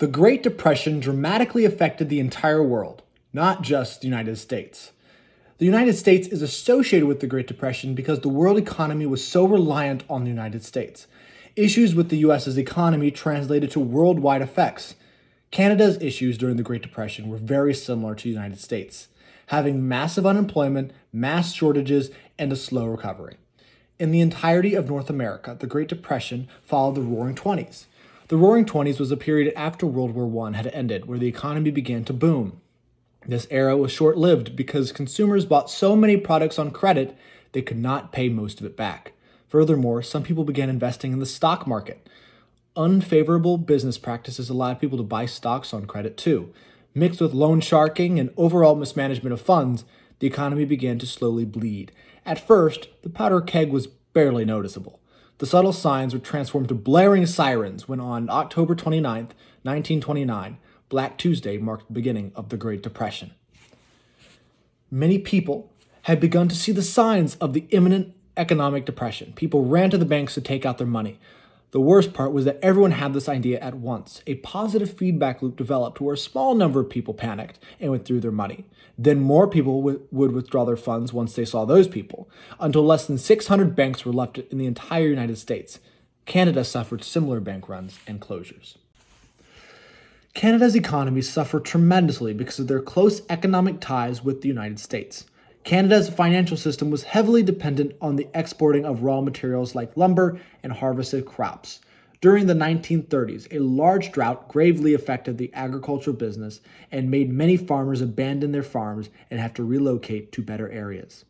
The Great Depression dramatically affected the entire world, not just the United States. The United States is associated with the Great Depression because the world economy was so reliant on the United States. Issues with the US's economy translated to worldwide effects. Canada's issues during the Great Depression were very similar to the United States, having massive unemployment, mass shortages, and a slow recovery. In the entirety of North America, the Great Depression followed the Roaring Twenties. The Roaring Twenties was a period after World War I had ended where the economy began to boom. This era was short-lived because consumers bought so many products on credit they could not pay most of it back. Furthermore, some people began investing in the stock market. Unfavorable business practices allowed people to buy stocks on credit too. Mixed with loan sharking and overall mismanagement of funds, the economy began to slowly bleed. At first, the powder keg was barely noticeable. The subtle signs were transformed to blaring sirens when on October 29, 1929, Black Tuesday marked the beginning of the Great Depression. Many people had begun to see the signs of the imminent economic depression. People ran to the banks to take out their money. The worst part was that everyone had this idea at once. A positive feedback loop developed where a small number of people panicked and withdrew their money. Then more people would withdraw their funds once they saw those people, until less than 600 banks were left in the entire United States. Canada suffered similar bank runs and closures. Canada's economy suffered tremendously because of their close economic ties with the United States. Canada's financial system was heavily dependent on the exporting of raw materials like lumber and harvested crops. During the 1930s, a large drought gravely affected the agricultural business and made many farmers abandon their farms and have to relocate to better areas.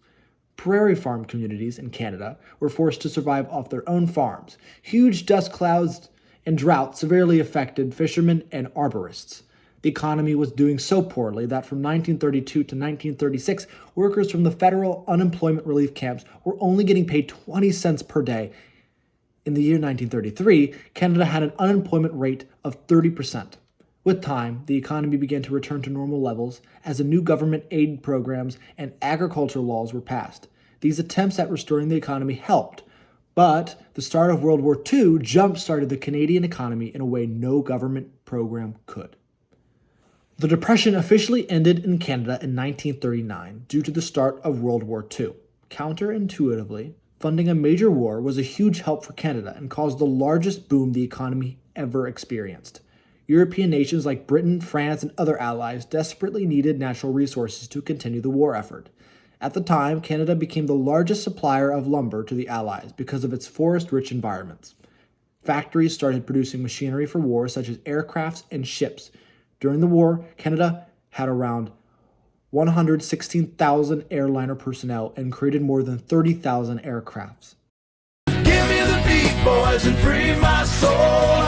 Prairie farm communities in Canada were forced to survive off their own farms. Huge dust clouds and drought severely affected fishermen and arborists. The economy was doing so poorly that from 1932 to 1936, workers from the federal unemployment relief camps were only getting paid 20 cents per day. In the year 1933, Canada had an unemployment rate of 30%. With time, the economy began to return to normal levels as the new government aid programs and agricultural laws were passed. These attempts at restoring the economy helped, but the start of World War II jump-started the Canadian economy in a way no government program could. The Depression officially ended in Canada in 1939 due to the start of World War II. Counterintuitively, funding a major war was a huge help for Canada and caused the largest boom the economy ever experienced. European nations like Britain, France, and other allies desperately needed natural resources to continue the war effort. At the time, Canada became the largest supplier of lumber to the Allies because of its forest-rich environments. Factories started producing machinery for war such as aircrafts and ships. During the war, Canada had around 116,000 airliner personnel and created more than 30,000 aircrafts. Give me the beat, boys, and free my soul.